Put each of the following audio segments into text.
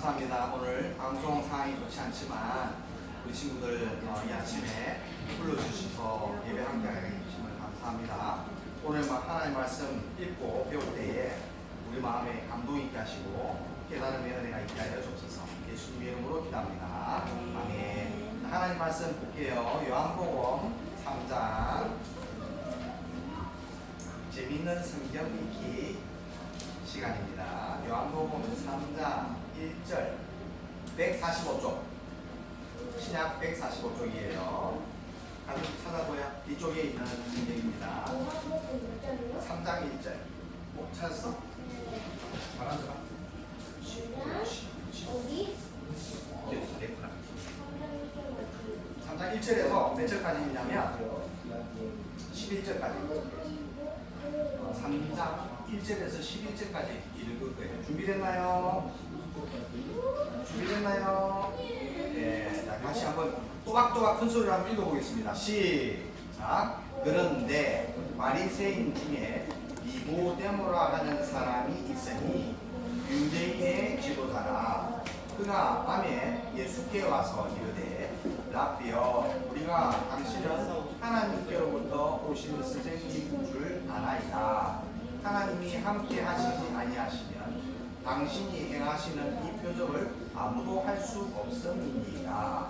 감사합니다. 오늘 방송 상황이 좋지 않지만 우리 친구들 이 아침에 불러주셔서 예배 함께하게 해주시면 감사합니다. 오늘 하나님의 말씀 읽고 배울 때에 우리 마음에 감동이 있게 하시고 깨달음의 은혜가 있게 하여 주옵소서. 예수님의 이름으로 기도합니다. 아멘. 하나님 말씀 볼게요. 요한복음 3장 재미있는 성경 읽기 시간입니다. 요한복음 3장 1절 145쪽 신약 145쪽이에요. 가서 찾아보야 이쪽에 있는 성경입니다. 3장 1절 찾았어? 말하자. 어디? 3장 1절에서 몇 절까지 있냐면 11절까지 3장 1절에서 11절까지 읽을 거예요. 준비됐나요? 준비됐나요? 네, 자, 같이 한번 또박또박 큰 소리로 한번 읽어보겠습니다. 시작. 그런데 바리새인 중에 니고데모라 하는 사람이 있으니 유대인의 지도자라. 그가 밤에 예수께 와서 이르되 라비여, 우리가 당신은 하나님께로부터 오신 선생님인 줄 아나이다. 하나님이 함께 하시지 아니하시면 당신이 행하시는 이 표적을 아무도 할 수 없음이니이다.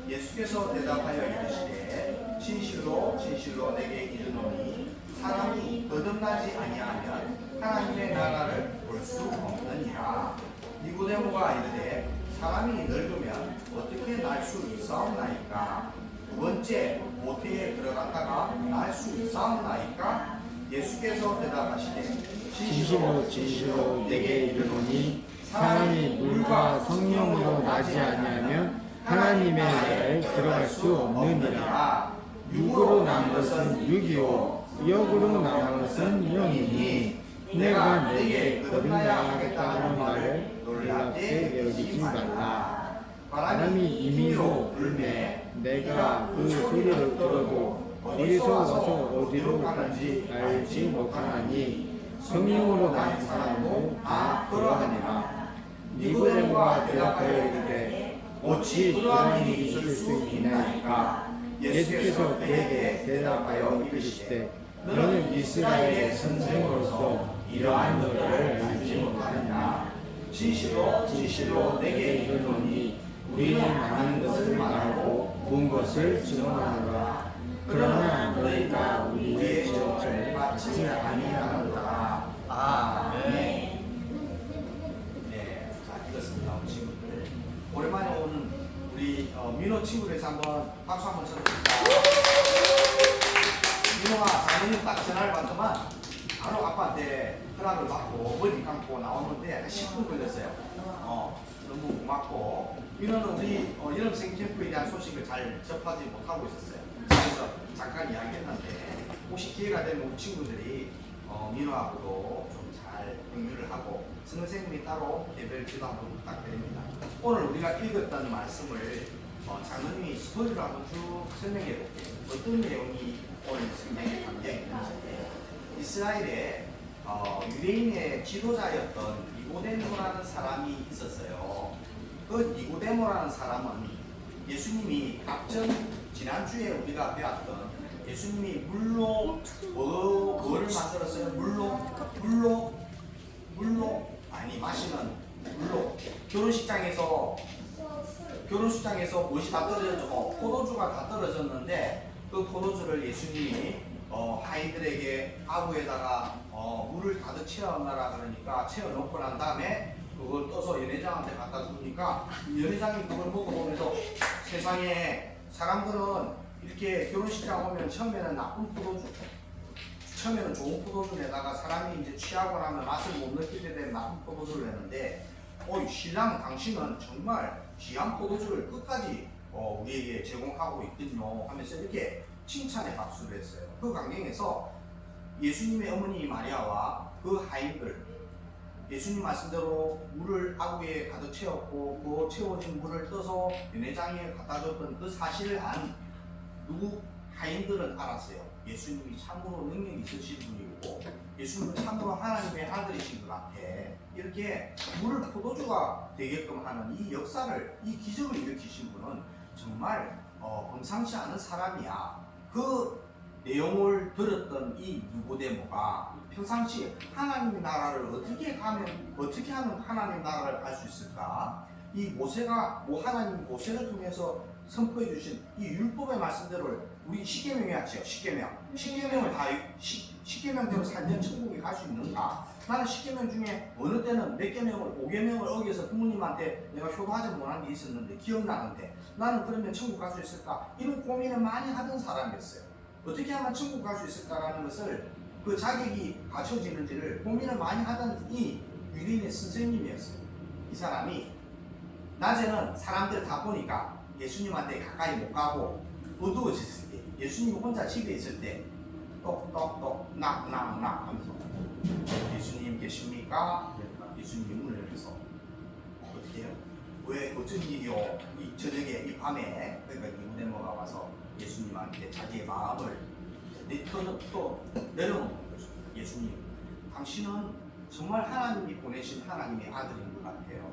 예수께서 대답하여 이르시되 진실로 진실로 내게 이르노니 사람이 거듭나지 아니하면 하나님의 나라를 볼 수 없느니라. 니고데모가 이르되 사람이 늙으면 어떻게 날 수 있사옵나이까? 두 번째, 모태에 들어갔다가 날 수 있사옵나이까? 예수께서 대답하시되 진실로 진실로 내게 이르노니 사람이 물과 성령으로 나지 아니하면 하나님의 나라에 들어갈 수 없느니라. 육으로 난 것은 육이요 영으로 난 것은 영이니 내가 내게 거듭나야 하겠다는 말을 놀랍게 여기지 말라. 바람이 임의로 불매 내가 그 소리를 들어도 어디서 와서 어디로 가는지 알지 못하나니 성령으로 난 사람도 다 그러하니라. 니고데모가 대답하여 이르되 어찌 그러한 일이 있을 수 있나이까? 예수께서 그에게 대답하여 이르시되 너는 이스라엘의 선생으로서 이러한 것들을 알지 못하느냐? 진실로 진실로 내게 이르노니 우리는 아는 것을 말하고 본 것을 증언하노라. 그러나 너희가 우리의 지적을 받지 아니하노라. 아멘. 네, 자 읽었습니다. 우리 친구들 오랜만에 오는 우리 민호 친구들에서 한번 박수 한번 쳐줍니다. 민호가 자기는 딱 전화를 받더만 바로 아빠한테 전화를 받고 머리 감고 나오는데 한 10분 걸렸어요. 너무 고맙고 민호는 우리 연합생 캠프에 대한 소식을 잘 접하지 못하고 있었어요. 그래서 잠깐 이야기했는데 혹시 기회가 되면 우리 친구들이 민호하고도 좀 잘 공유를 하고 선생님이 따로 예배를 기도 한번 부탁드립니다. 오늘 우리가 읽었던 말씀을 장로님이 스토리로 한번 쭉 설명해 볼게요. 어떤 내용이 오늘 성경에 담겨 있는지. 이스라엘에 유대인의 지도자였던 니고데모라는 사람이 있었어요. 그 니고데모라는 사람은 예수님이 앞전 지난주에 우리가 배웠던 예수님이 물로 뭐를 만들었어요? 물로 아니 마시는 물로 결혼식장에서 무엇이 다 떨어졌고 포도주가 다 떨어졌는데 그 포도주를 예수님이 아이들에게 아구에다가 물을 가득 채워놔라 그러니까 채워놓고 난 다음에 그걸 떠서 연회장한테 갖다 주니까 연회장이 그걸 먹어보면서 세상에 사람들은 이렇게 결혼식장 오면 처음에는 나쁜 포도주, 처음에는 좋은 포도주 내다가 사람이 이제 취하고 나면 맛을 못 느끼게 되면 나쁜 포도주를 내는데 신랑 당신은 정말 귀한 포도주를 끝까지 우리에게 제공하고 있군요 하면서 이렇게 칭찬의 박수를 했어요. 그 강경에서 예수님의 어머니 마리아와 그 하인들 예수님 말씀대로 물을 아구에 가득 채웠고 그 채워진 물을 떠서 연회장에 갖다 줬던 그 사실을 안 누구 하인들은 알았어요. 예수님이 참으로 능력이 있으신 분이고 예수님 참으로 하나님의 아들이신 것 같아. 이렇게 물을 포도주가 되게끔 하는 이 역사를, 이 기적을 일으키신 분은 정말 범상치 않은 사람이야. 그 내용을 들었던 이 니고데모가 평상시 하나님의 나라를 어떻게 하면 하나님 나라를 갈 수 있을까? 이 모세가 하나님 모세를 통해서 선포해 주신 이 율법의 말씀대로 우리 십계명이었죠. 십계명을 다 십계명대로 살면 천국에 갈 수 있는가? 나는 십계명 중에 어느 때는 몇 계명을 5계명을 어겨서 부모님한테 내가 효도하지 못한 게 있었는데 기억나는데 나는 그러면 천국 갈 수 있을까? 이런 고민을 많이 하던 사람이었어요. 어떻게 하면 천국 갈 수 있을까라는 것을 그 자격이 갖춰지는지를 고민을 많이 하던 이 유대인의 선생님이었어요. 이 사람이 낮에는 사람들 다 보니까 예수님한테 가까이 못 가고 어두워졌을 때 예수님이 혼자 집에 있을 때 똑똑똑 낙낙낙 하면서 예수님 계십니까? 예수님이 문을 열어서 어떻게 해요? 왜 어쩐 일이요? 이 저녁에 이 밤에 그러니까 니고데모가 와서 예수님한테 자기의 마음을 또 내려놓는 거죠. 예수님, 당신은 정말 하나님이 보내신 하나님의 아들인 것 같아요.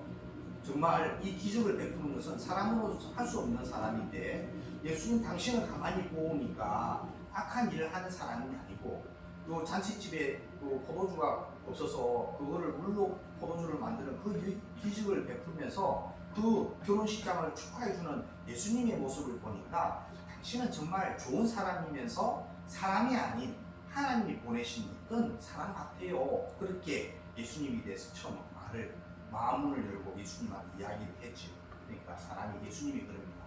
정말 이 기적을 베푸는 것은 사람으로 할 수 없는 사람인데 예수님 당신을 가만히 보니까 악한 일을 하는 사람이 아니고 또 잔치집에 또 포도주가 없어서 그거를 물로 포도주를 만드는 그 기적을 베풀면서 그 결혼식장을 축하해주는 예수님의 모습을 보니까 당신은 정말 좋은 사람이면서 사람이 아닌 하나님이 보내신 어떤 사람 같아요. 그렇게 예수님에 대해서 처음 마음문을 열고 예수님한테 이야기를 했죠. 그러니까 사람이 예수님이 그럽니다.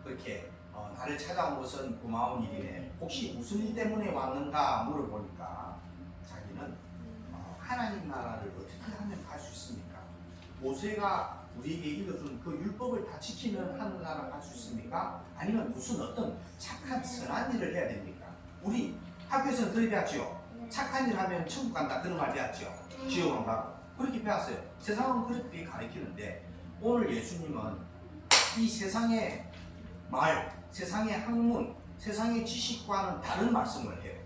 그렇게 나를 찾아온 것은 고마운 일이네. 혹시 무슨 일 때문에 왔는가 물어보니까 자기는 하나님 나라를 어떻게 하면 갈 수 있습니까? 모세가 우리에게 읽어준 그 율법을 다 지키면 하는 나라를 갈 수 있습니까? 아니면 무슨 어떤 착한 선한 일을 해야 됩니까? 우리 학교에서는 그렇게 배웠죠. 착한 일 하면 천국 간다 그런 말 배웠죠. 지옥 안 가고 그렇게 배웠어요. 세상은 그렇게 가르치는데 오늘 예수님은 이 세상의 말, 세상의 학문, 세상의 지식과는 다른 말씀을 해요.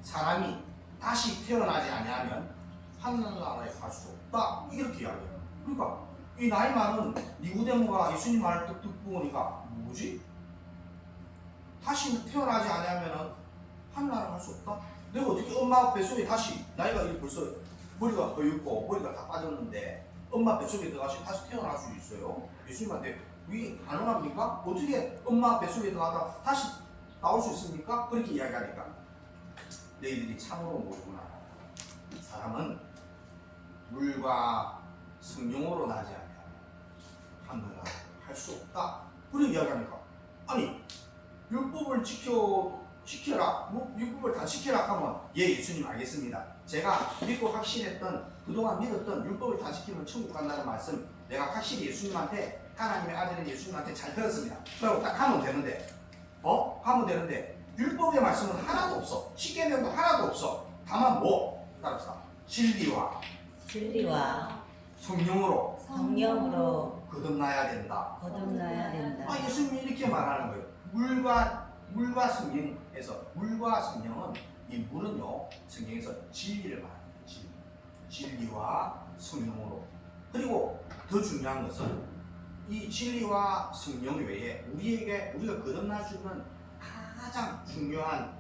사람이 다시 태어나지 아니하면 하늘나라에 갈 수 없다 이렇게 이야기해요. 그러니까 이 나이 많은 니고데모가 예수님 말을 듣고 보니까 뭐지? 다시 태어나지 아니하면 하늘나라에 갈 수 없다? 내가 어떻게 엄마 뱃속에 다시 나이가 벌써 머리가 허옇고 머리가 다 빠졌는데 엄마 뱃속에 들어가서 다시 태어날 수 있어요? 예수님한테 이게 가능합니까? 어떻게 엄마 뱃속에 들어가다 다시 나올 수 있습니까? 그렇게 이야기하니까 너희들이 참으로 모르구나. 사람은 물과 성령으로 나지 아니하면 하늘나라를 할 수 없다. 그렇게 이야기하니까 아니 율법을 지켜라. 율법을 다 지켜라 하면 예수님 알겠습니다. 제가 믿고 확신했던 그동안 믿었던 율법을 다 지키면 천국 간다는 말씀 내가 확실히 예수님한테 하나님의 아들인 예수님한테 잘 들었습니다. 그리고 딱 하면 되는데 하면 되는데 율법의 말씀은 하나도 없어. 십계명도 하나도 없어. 다만 뭐? 따라서 진리와 성령으로 거듭나야 된다. 예수님이 이렇게 말하는 거예요. 물과 성령에서 물과 성령은 이 물은요 성경에서 진리를 말합니다. 진리와 성령으로. 그리고 더 중요한 것은 이 진리와 성령 외에 우리가 거듭날 수 있는 가장 중요한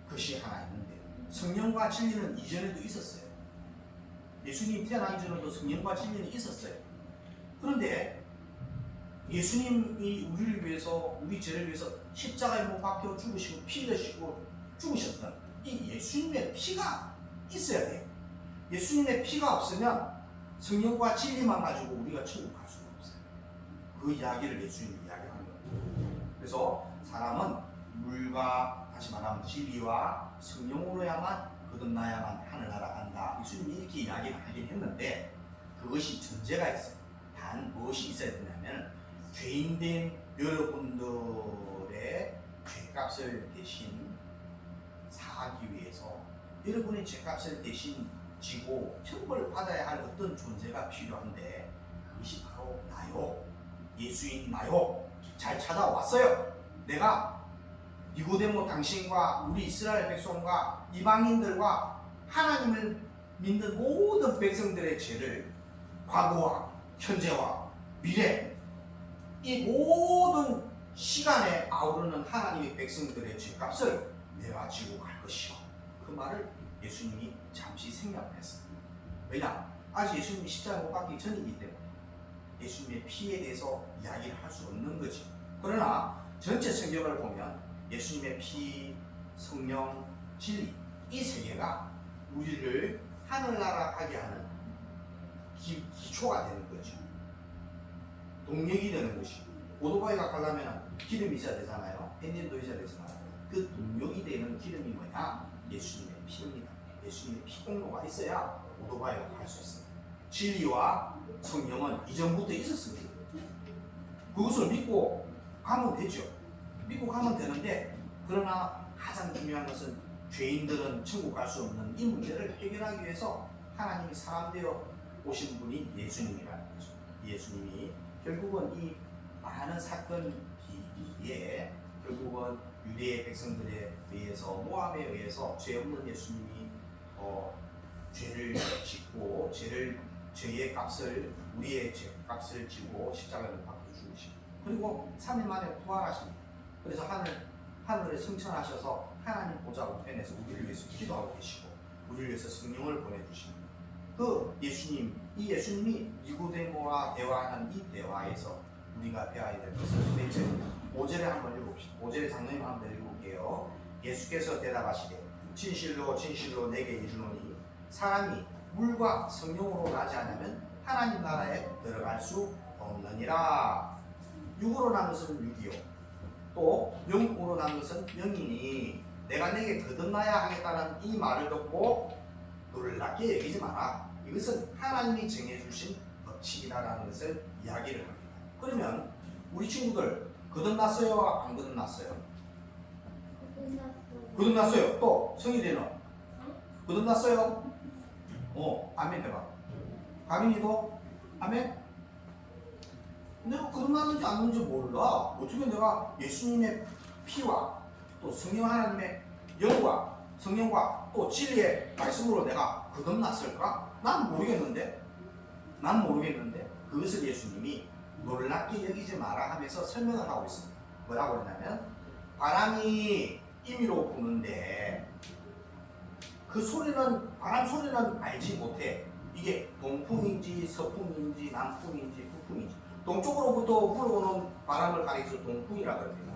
것이 하나 있는데 성령과 진리는 이전에도 있었어요. 예수님 태어나기 전에도 성령과 진리는 있었어요. 그런데 예수님이 우리를 위해서 우리 죄를 위해서 십자가에 못 박혀 죽으시고 피 흘리시고 죽으셨던 이 예수님의 피가 있어야 돼요. 예수님의 피가 없으면 성령과 진리만 가지고 우리가 천국 갈 수가 없어요. 그 이야기를 예수님이 이야기하는 거예요. 그래서 사람은 물과 다시 말하면 진리와 성령으로야만 거듭나야만 하늘나라 간다. 예수님이 이렇게 이야기를 하긴 했는데 그것이 전제가 있어요. 단 무엇이 있어야 되냐면 죄인된 여러분들의 죄값을 대신 사하기 위해서 여러분의 죄값을 대신 지고 천벌을 받아야 할 어떤 존재가 필요한데 그것이 바로 나요. 예수인 나요. 잘 찾아왔어요. 내가 니고데모 당신과 우리 이스라엘 백성과 이방인들과 하나님을 믿는 모든 백성들의 죄를 과거와 현재와 미래 이 모든 시간에 아우르는 하나님의 백성들의 죄값을 내가 지고 갈 것이요. 그 말을 예수님이 잠시 생략을 했습니다. 왜냐? 아직 예수님이 십자가 못 박기 전이기 때문에 예수님의 피에 대해서 이야기를 할 수 없는 거지. 그러나 전체 성경을 보면 예수님의 피, 성령, 진리 이 세 개가 우리를 하늘나라 가게 하는 기초가 되는 거죠. 동력이 되는 것이. 오토바이가 가려면 기름이 있어야 되잖아요. 엔진도 있어야 되잖아요. 그 동력이 되는 기름이 뭐냐? 예수님의 피입니다. 예수님의 피 공로가 있어야 오토바이가 갈 수 있습니다. 진리와 성령은 이전부터 있었습니다. 그것을 믿고 가면 되죠. 믿고 가면 되는데, 그러나 가장 중요한 것은 죄인들은 천국 갈 수 없는 이 문제를 해결하기 위해서 하나님이 사람 되어 오신 분이 예수님이라는 거죠. 예수님이 결국은 이 많은 사건 뒤에 결국은 유대의 백성들에 의해서 모함에 의해서 죄 없는 예수님이 죄를 짓고 죄의 값을 우리의 죄 값을 지고 십자가를 받고 죽으시고 그리고 3일 만에 부활하십니다. 그래서 하늘에 승천하셔서 하나님 보좌 우편에서 우리를 위해서 기도하고 계시고 우리를 위해서 성령을 보내주십니다. 그 예수님, 이 예수님이 니고데모와 대화하는 이 대화에서 우리가 배워야 될 것은 넷째 5절에 한번 읽어봅시다. 5절에 장로님 한번 읽어볼게요. 예수께서 대답하시되 진실로 진실로 내게 이르노니 사람이 물과 성령으로 나지 않으면 하나님 나라에 들어갈 수 없느니라. 육으로 난 것은 육이요 또 영으로 난 것은 영이니 내가 내게 거듭나야 하겠다는 이 말을 듣고 놀랍게 여기지 마라. 이것은 하나님이 정해주신 법칙이다라는 것을 이야기를 합니다. 그러면 우리 친구들 거듭났어요? 안 거듭났어요? 거듭났어요. 또 성희대는 거듭났어요? 아멘 해봐. 가민이도 아멘? 내가 거듭났는지 안 났는지 몰라. 어떻게 내가 예수님의 피와 또 성령 하나님의 영과 성령과 또 진리의 말씀으로 내가 거듭났을까? 난 모르겠는데 그것을 예수님이 놀랍게 여기지 마라 하면서 설명을 하고 있습니다. 뭐라고 그러냐면 바람이 임의로 부는데 그 소리는 바람 소리는 알지 못해. 이게 동풍인지 서풍인지 남풍인지 북풍인지 동쪽으로부터 불어오는 바람을 가리켜서 동풍이라고 합니다.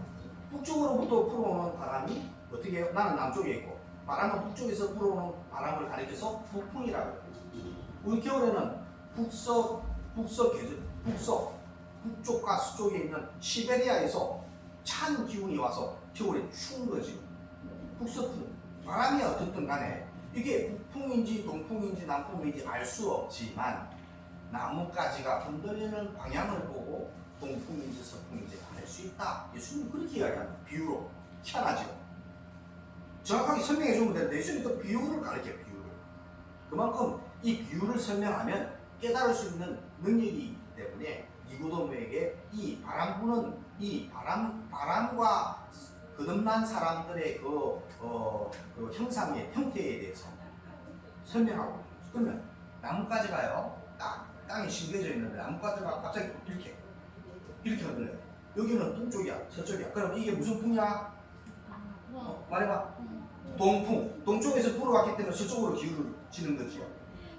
북쪽으로부터 불어오는 바람이 어떻게 해요? 나는 남쪽에 있고 바람은 북쪽에서 불어오는 바람을 가리켜서 북풍이라고 합니다. 우리 겨울에는 북쪽과 서쪽에 있는 시베리아에서 찬 기운이 와서 겨울에 추운 거지. 북서풍 바람이 어떻든 간에 이게 북풍인지 동풍인지 남풍인지 알 수 없지만 나뭇가지가 흔들리는 방향을 보고 동풍인지 서풍인지 알 수 있다. 예수님은 그렇게 이야기합니다. 비유로. 희한하죠. 정확하게 설명해 주면 되는데 예수님이 또 비유를 가르쳐요. 비유를. 그만큼 이 비유를 설명하면 깨달을 수 있는 능력이 있기 때문에 니고데모에게 이 바람 부는 이 바람과 거듭난 사람들의 그 형상의 형태에 대해서 설명하고 있는 거죠. 그러면 나뭇가지가요, 땅에 심겨져 있는데 나뭇가지가 갑자기 이렇게 흔들려요. 여기는 동쪽이야, 서쪽이야. 그럼 이게 무슨 풍이야? 말해봐. 동풍. 동쪽에서 불어왔기 때문에 서쪽으로 기울어지는 거지요.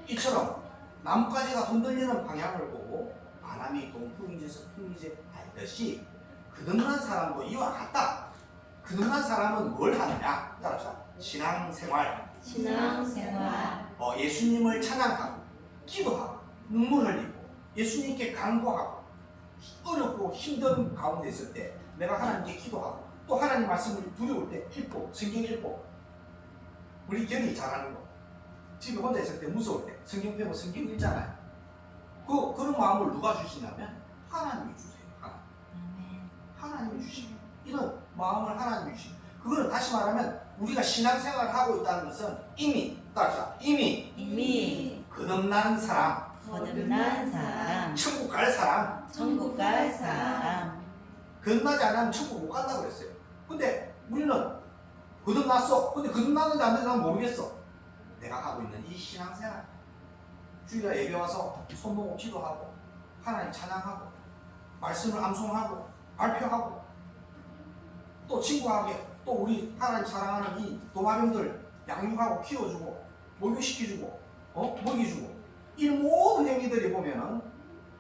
이처럼 나뭇가지가 흔들리는 방향을 보고 바람이 동풍인지 서풍인지 알듯이 거듭난 사람도 이와 같다. 거듭난 사람은 뭘 하느냐? 따라서 신앙생활. 예수님을 찬양하고 기도하고 눈물 흘리고 예수님께 간구하고 어렵고 힘든 가운데 있을 때 내가 하나님께 기도하고 또 하나님 말씀을 두려울 때 읽고 성경 읽고 우리 견이 잘하는 거 집에 혼자 있을 때 무서울 때 성경 펴고 성경 읽잖아요. 그런 마음을 누가 주시냐면 하나님이 주세요. 하나님이 주시고 이런 마음을 하나님이 주시고 그거는 다시 말하면 우리가 신앙생활을 하고 있다는 것은 이미 거듭난 사람 천국 갈 사람 천국 갈 사람 거듭나지 않으면 천국 못 간다고 그랬어요. 근데 우리는 거듭났어. 근데 거듭났는지 안 되는지 모르겠어. 내가 하고 있는 이 신앙생활, 주일날 예배 와서 손보고 기도하고 하나님 찬양하고 말씀을 암송하고 발표하고 또 친구하게 또 우리 하나님 사랑하는 이 도마뱀들 양육하고 키워주고 목욕시켜주고 먹이주고 이 모든 행위들이 보면은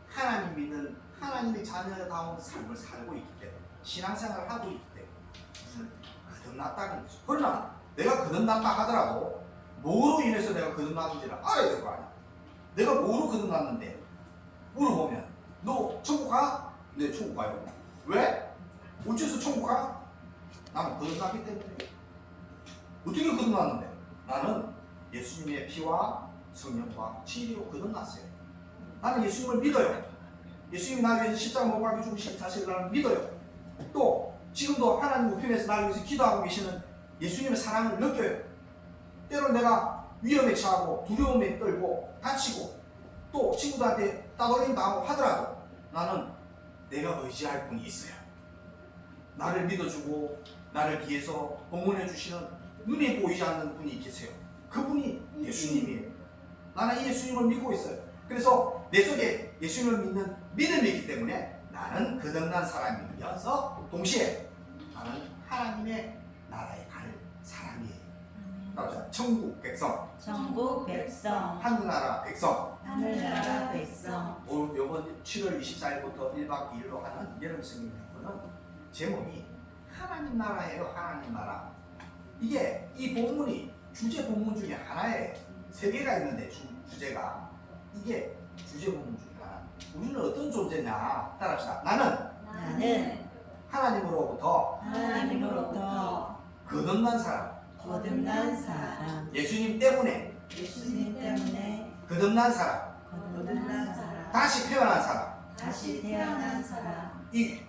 하나님 믿는 하나님의 자녀다운 삶을 살고 있기 때문에 신앙생활을 하고 있기 때문에 거듭났다는 거죠. 그러나 내가 거듭났다 하더라도 뭐로 인해서 내가 거듭났는지를 알아야 될 거 아니야. 내가 뭐로 거듭났는데 물어보면 너 천국 가? 네, 천국 가요. 왜? 어째서 천국 가? 나는 거듭났기 때문에. 어떻게 거듭났는데? 나는 예수님의 피와 성령과 진리로 거듭났어요. 나는 예수님을 믿어요. 예수님이 나를 위해서 십자가 못 박혀 죽으신 사실을 나는 믿어요. 또 지금도 하나님 우편에서 나를 위해서 기도하고 계시는 예수님의 사랑을 느껴요. 때론 내가 위험에 처하고 두려움에 떨고 다치고 또 친구들한테 따돌림 당하고 하더라도 나는 내가 의지할 분이 있어요. 나를 믿어주고 나를 위해서 응원해 주시는 눈에 보이지 않는 분이 계세요. 그분이 예수님이에요. 나는 이 예수님을 믿고 있어요. 그래서 내 속에 예수님을 믿는 믿음이 있기 때문에 나는 거듭난 사람이면서 동시에 나는 하나님의 나라에 갈 사람이에요. 천국 백성, 천국 백성, 하늘나라 백성. 하늘나라 백성. 이번 7월 24일부터 1박 2일로 하는 여름 성경 공부는 제목이 하나님 나라예요. 하나님 나라. 이게 이 본문이 주제 본문 중에 하나에 세 개가 있는데 주제가 이게 주제 본문 중에 하나. 우리는 어떤 존재냐? 따라합시다. 나는 하나님으로부터 거듭난 사람. 거듭난 사람. 예수님 때문에 예수님 때문에 거듭난 사람. 거듭난 사람. 다시 태어난 사람. 다시 태어난 사람. 이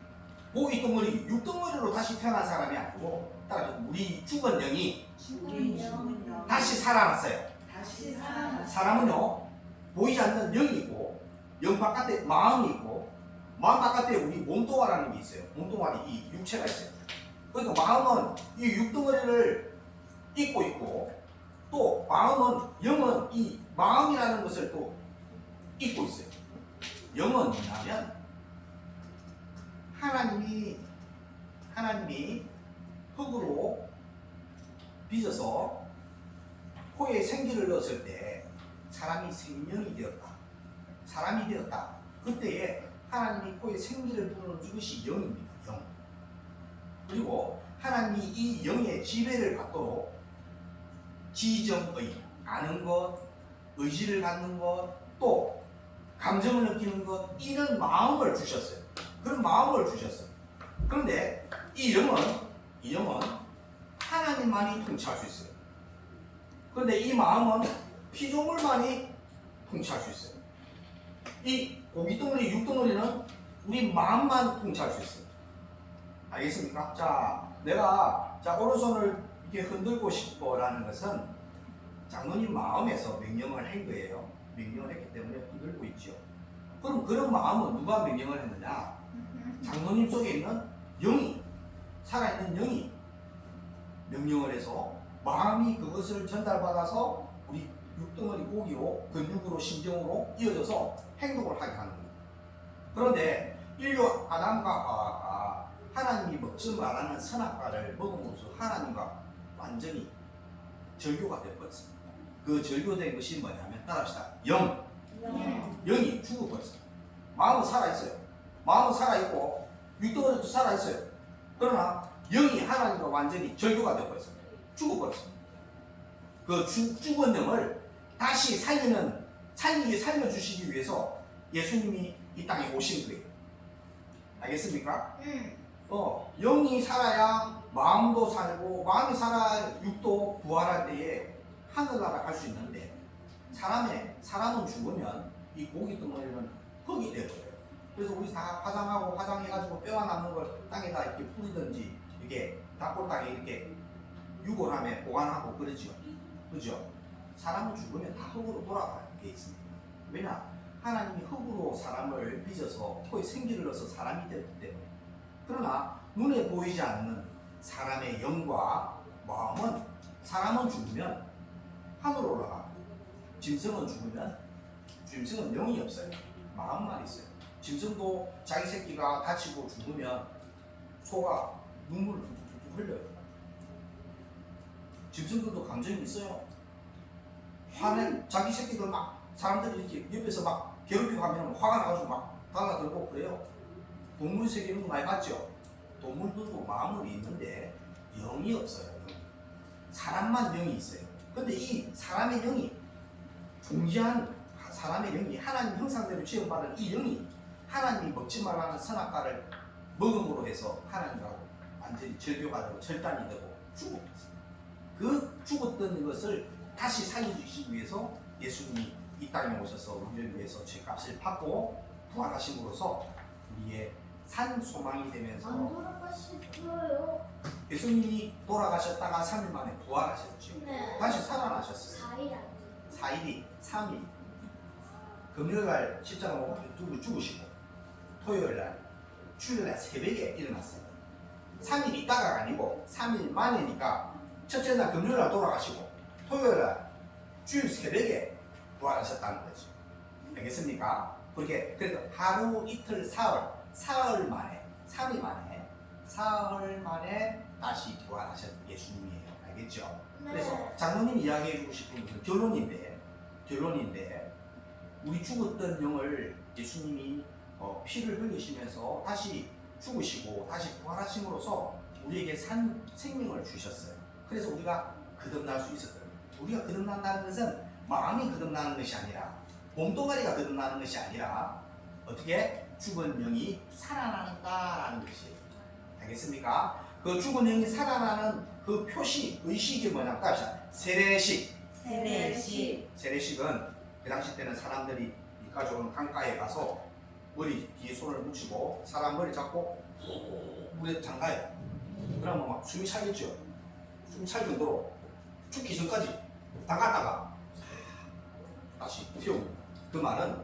고기 덩어리, 육덩어리로 다시 태어난 사람이 아니고 따라서 우리 죽은 영이 우리 영은 다시 살아났어요. 다시 살아났어요. 사람은요 보이지 않는 영이 있고 영 바깥에 마음이 있고 마음 바깥에 우리 몸뚱아라는 게 있어요. 몸뚱아리 이 육체가 있어요. 그러니까 마음은 이 육덩어리를 입고 있고 또 마음은 영은 이 마음이라는 것을 또 입고 있어요. 영은 뭐냐면 하나님이 흙으로 빚어서 코에 생기를 넣었을 때 사람이 생명이 되었다. 사람이 되었다. 그때에 하나님이 코에 생기를 불어넣은 것이 영입니다. 영. 그리고 하나님이 이 영의 지배를 받도록 지정의, 아는 것, 의지를 갖는 것, 또 감정을 느끼는 것, 이런 마음을 주셨어요. 그런 마음을 주셨어요. 그런데 이 영은 하나님만이 통치할 수 있어요. 그런데 이 마음은 피조물만이 통치할 수 있어요. 이 고기덩어리, 육덩어리는 우리 마음만 통치할 수 있어요. 알겠습니까? 자, 내가 오른손을 이렇게 흔들고 싶어라는 것은 장로님 마음에서 명령을 한 거예요. 명령을 했기 때문에 흔들고 있죠. 그럼 그런 마음은 누가 명령을 했느냐? 장로님 속에 있는 영이, 살아있는 영이 명령을 해서 마음이 그것을 전달받아서 우리 육덩어리 고기로 근육으로 심정으로 이어져서 행동을 하게 하는 거예요. 그런데 인류 아담과 하나님이 먹지 말라는 선악과를 먹음으로써 하나님과 완전히 절교가 되어버렸습니다. 그 절교된 것이 뭐냐면 따라합시다. 영이 죽어버렸어요. 마음은 살아있어요. 마음은 살아있고 육덩어리도 살아있어요. 그러나 영이 하나님과 완전히 절교가 되어버렸어요. 죽어버렸어요. 그 죽은 영을 다시 살려주시기 위해서 예수님이 이 땅에 오신 거예요. 알겠습니까? 영이 살아야 마음도 살고 마음이 살아야 육도 부활할 때에 하늘나라 갈 수 있는데 사람은 죽으면 이 고기 덩어리는 흙이 되어버려요. 그래서 우리 다 화장하고 화장해가지고 뼈가 남는 걸 땅에다 이렇게 뿌리든지 이렇게 닭골 땅에 이렇게 유골함에 보관하고 그러죠. 그죠? 사람은 죽으면 다 흙으로 돌아가게 있습니다. 왜냐? 하나님이 흙으로 사람을 빚어서 코에 생기를 넣어서 사람이 되었기 때문에. 그러나 눈에 보이지 않는 사람의 영과 마음은 사람은 죽으면 하늘로 올라가. 짐승은 죽으면 짐승은 영이 없어요. 마음만 있어요. 짐승도 자기 새끼가 다치고 죽으면 소가 눈물을 뚝뚝뚝 흘려요. 짐승들도 감정이 있어요. 화는 자기 새끼들 막 사람들이 이렇게 옆에서 막 괴롭히고 하면 화가 나가지고 막 달라들고 그래요. 동물 세계는 많이 봤죠. 동물들도 마음이 있는데 영이 없어요. 사람만 영이 있어요. 근데 이 사람의 영이 존재한 사람의 영이 하나님 형상대로 지음받은 이 영이 하나님이 먹지 말라는 선악과를 먹음으로 해서 하나님하고 완전히 절교가 되고 절단이 되고 죽었어요. 그 죽었던 것을 다시 살려주시기 위해서 예수님이 이 땅에 오셔서 우리를 위해서 죄값을 받고 부활하심으로써 우리의 산 소망이 되면서 돌아가셨어요. 예수님이 돌아가셨다가 3일 만에 부활하셨죠. 네. 다시 살아나셨어요. 4일 아니에요. 4일이 3일 금요일날 십자가 못 두고 죽으시고 토요일날 주일날 새벽에 일어났어요. 3일 있다가 아니고 3일 만이니까 첫째 날 금요일날 돌아가시고 토요일날 주일 새벽에 부활하셨다는 거죠. 알겠습니까? 그렇게 그래서 하루 이틀 사흘 만에 3일 만에 사흘 만에 다시 부활하신 예수님이에요. 알겠죠? 그래서 장로님이 이야기해 주고 싶은 것은 결론인데 우리 죽었던 영을 예수님이 피를 흘리시면서 다시 죽으시고 다시 부활하심으로써 우리에게 생명을 주셨어요. 그래서 우리가 거듭날 수 있었던 거예요. 우리가 거듭난다는 것은 마음이 거듭나는 것이 아니라 몸뚱아리가 거듭나는 것이 아니라 어떻게 죽은 영이 살아난다라는 것이에요. 알겠습니까? 그 죽은 영이 살아나는 그 표시, 의식이 뭐냐면 갑시다. 세례식. 세례식은 그 당시 때는 사람들이 가져오는 강가에 가서 머리 뒤에 손을 묻히고 사람 머리 잡고 물에 잠가요. 그러면 막 숨이 차겠죠. 숨이 찰 정도로 죽기 전까지 담갔다가 다시 튀어옵니다. 그 말은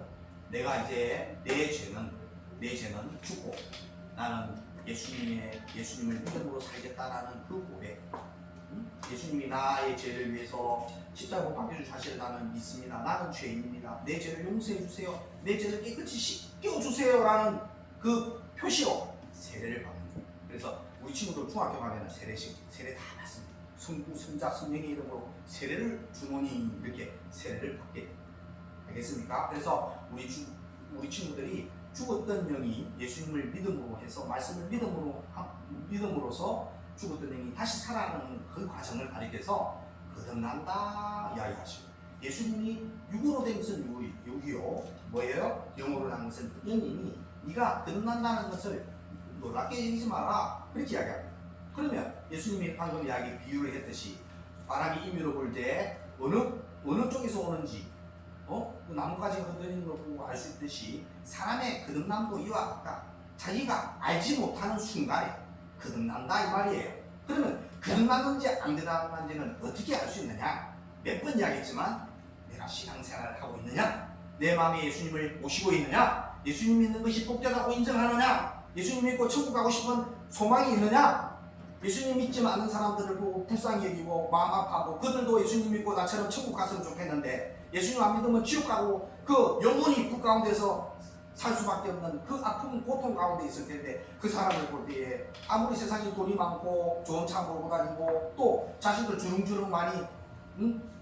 내가 이제 내 죄는 죽고 나는 예수님을 믿음으로 살겠다라는 그 고백. 예수님이 나의 죄를 위해서 십자가로 박혀준 사실을 나는 믿습니다. 나는 죄인입니다. 내 죄를 용서해 주세요. 내 죄를 깨끗이 씻겨 주세요라는 그 표시로 세례를 받는 거예요. 그래서 우리 친구들 중학교 가면 세례 다 받습니다. 성부, 성자, 성령의 이름으로 세례를 주머니 이렇게 세례를 받게 돼요. 알겠습니까? 그래서 우리 친구들이 죽었던 영이 예수님을 믿음으로 해서 말씀을 믿음으로써 죽었던 영이 다시 살아나는 그 과정을 가리켜서 거듭난다 이야기하시고 예수님이 육으로 된 것은 육이요 뭐예요? 영으로 난 것은 영이니 네가 거듭난다는 것을 놀랍게 여기지 마라 그렇게 이야기합니다. 그러면 예수님이 방금 이야기 비유를 했듯이 바람이 임의로 불 때 어느 쪽에서 오는지 그 나뭇가지가 흔들리는 걸 보고 알 수 있듯이 사람의 거듭남도 이와 같다. 자기가 알지 못하는 순간에 거듭난다 이 말이에요. 그러면 거듭났는지 안 거듭났는지는 어떻게 알 수 있느냐? 몇 번 이야기했지만 내가 신앙생활을 하고 있느냐? 내 마음에 예수님을 모시고 있느냐? 예수님 믿는 것이 복되다고 인정하느냐? 예수님 믿고 천국 가고 싶은 소망이 있느냐? 예수님 믿지 않는 사람들을 보고 불쌍히 여기고 마음 아파하고 그들도 예수님 믿고 나처럼 천국 갔으면 좋겠는데 예수님 안 믿으면 지옥 가고 그 영원히 불 가운데서 살 수밖에 없는 그 아픈 고통 가운데 있을 텐데 그 사람을 볼 때에 아무리 세상에 돈이 많고 좋은 차 몰고 다니고 또 자식들 주릉주릉 많이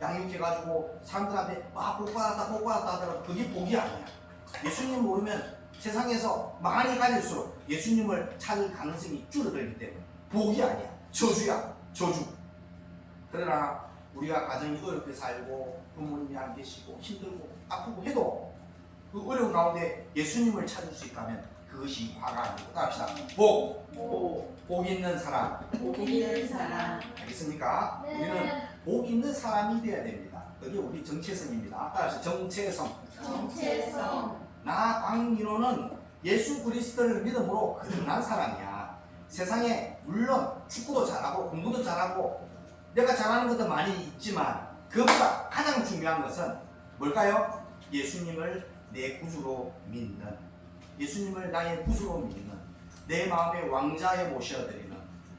양육해가지고 사람들한테 복 받았다 하더라도 그게 복이 아니야. 예수님 모르면 세상에서 많이 가질수록 예수님을 찾을 가능성이 줄어들기 때문에 복이 아니야. 저주야. 저주. 그러나 우리가 가정이 어렵게 살고 부모님이 안 계시고 힘들고 아프고 해도 그 어려운 가운데 예수님을 찾을 수 있다면 그것이 화가 아니고 합시다. 복 있는 사람. 알겠습니까? 네. 우리는 복 있는 사람이 되어야 됩니다. 그게 우리 정체성입니다. 따라서 정체성. 나 강민호는 예수 그리스도를 믿음으로 거듭난 사람이야. 세상에 물론 축구도 잘하고 공부도 잘하고 내가 잘하는 것도 많이 있지만 그보다 가장 중요한 것은 뭘까요? 예수님을 내 구주로 믿는, 예수님을 나의 구주로 믿는, 내 마음의 왕자에 모셔드리는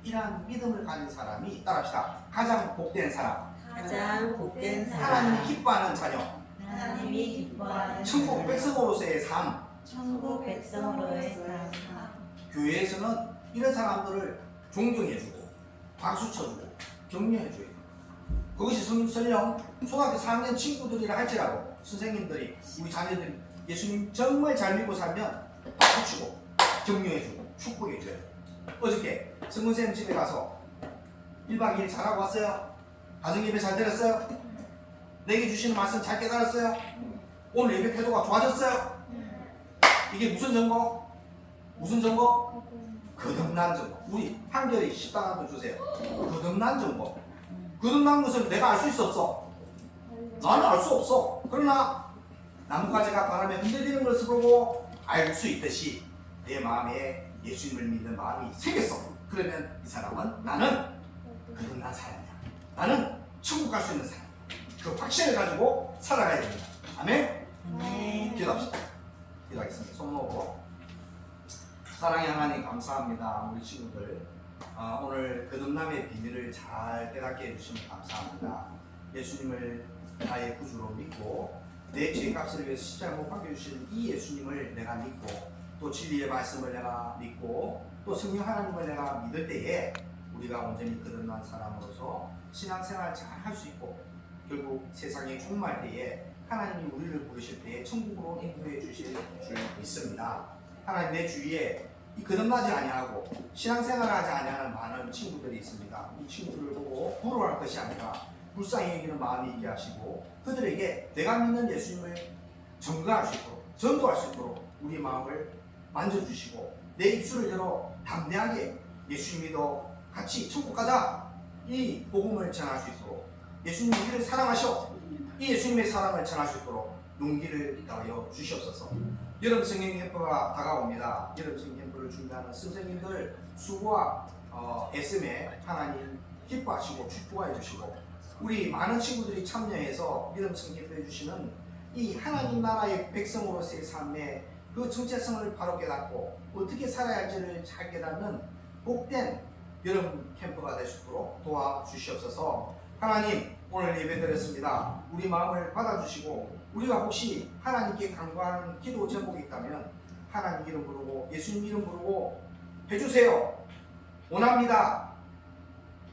이러한 믿음을 가진 사람이 따라합시다. 가장 복된 사람. 가장 복된 하나님이 사람. 기뻐하는 자녀. 하나님이 기뻐하는 천국 백성으로서의 삶. 천국 백성으로의 삶. 교회에서는 이런 사람들을 존경해주고 박수 쳐주고 격려해줘요. 그것이 설령 초등학교 4학년 친구들이라 할지라도 선생님들이 우리 자녀들이 예수님 정말 잘 믿고 살면 박수 치고 격려해주고 축복해줘요. 어저께 성근쌤 집에 가서 1박 2일 잘하고 왔어요? 가정예배 잘 드렸어요? 내게 주시는 말씀 잘 깨달았어요? 오늘 예배 태도가 좋아졌어요? 이게 무슨 증거? 무슨 증거? 거듭난 증거. 우리 한결이 식당 한번 주세요. 거듭난 증거. 거듭난 것은 내가 알 수 있어 없어? 나는 알 수 없어. 그러나 나뭇가지가 바람에 흔들리는 것을 보고 알 수 있듯이 내 마음에 예수님을 믿는 마음이 생겼어. 그러면 이 사람은 나는 거듭난 사람이야. 나는 천국 갈 수 있는 사람. 그 확신을 가지고 살아가야 됩니다. 아멘? 네. 기도합시다. 기도하겠습니다. 손 놓고. 사랑의 하나님 감사합니다. 우리 친구들 오늘 거듭남의 비밀을 잘 깨닫게 해주시면 감사합니다. 예수님을 나의 구주로 믿고 내 죄값을 위해서 십자가에 못 박혀주신 이 예수님을 내가 믿고 또 진리의 말씀을 내가 믿고 또 성령 하나님을 내가 믿을 때에 우리가 온전히 거듭난 사람으로서 신앙생활 잘 할 수 있고 결국 세상에 종말 때에 하나님이 우리를 부르실 때에 천국으로 인도해 주실 줄 믿습니다. 하나님 내 주위에 이 거듭나지 아니하고 신앙생활을 하지 아니하는 많은 친구들이 있습니다. 이 친구들을 보고 부러워할 것이 아니라 불쌍히 여기는 마음이 있게 하시고 그들에게 내가 믿는 예수님을 전가할 수 있도록 전도할 수 있도록 우리 마음을 만져주시고 내 입술을 열어 담대하게 예수 믿어 같이 천국 가자 이 복음을 전할 수 있도록 예수님 우리를 사랑하셔 이 예수님의 사랑을 전할 수 있도록 용기를 더하여 주시옵소서. 여름 성경 캠프가 다가옵니다. 여름 성경 캠프를 준비하는 선생님들 수고와 애씀에 하나님 기뻐하시고 축복해 주시고 우리 많은 친구들이 참여해서 여름 성경 캠프 해주시는 이 하나님 나라의 백성으로서의 삶의 그 정체성을 바로 깨닫고 어떻게 살아야 할지를 잘 깨닫는 복된 여름 캠프가 될 수 있도록 도와주시옵소서. 하나님 오늘 예배드렸습니다. 우리 마음을 받아주시고 우리가 혹시 하나님께 간구하는 기도 제목이 있다면 하나님 이름 부르고 예수님 이름 부르고 해주세요. 원합니다.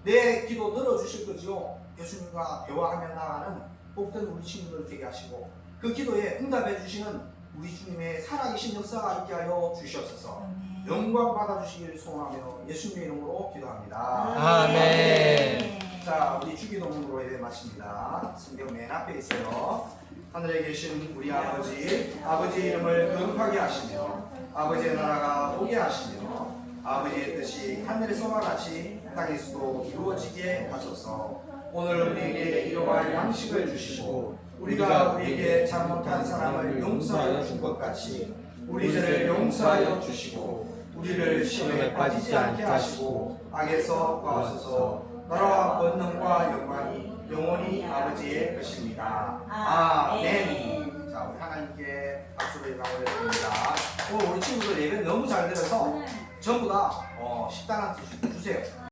내 기도 들어주실 거지요. 예수님과 대화하며 나가는 복된 우리 친구들 되게 하시고 그 기도에 응답해 주시는 우리 주님의 살아계신 역사가 있게 하여 주시옵소서. 영광 받아주시길 소원하며 예수님의 이름으로 기도합니다. 아멘. 자, 우리 주기도문으로 예배 마칩니다. 성경 맨 앞에 있어요. 하늘에 계신 우리 아버지, 아버지의 이름을 거룩하게 하시며 아버지의 나라가 오게 하시며 아버지의 뜻이 하늘에서와 같이 땅에서도 이루어지게 하소서. 오늘 우리에게 일용할 양식을 주시고 우리가 우리에게 잘못한 사람을 용서하여 준 것 같이 우리 죄를 용서하여 주시고 우리를 시험에 빠지지 않게 하시고 악에서 구하소서. 나라와 권능과 영광이 영원히 아버지의 것입니다. 아멘. 자, 우리 하나님께 박수를 올려드립니다. 오늘 우리 친구들 예배 너무 잘 들어서 전부 다 식단 한 주세요.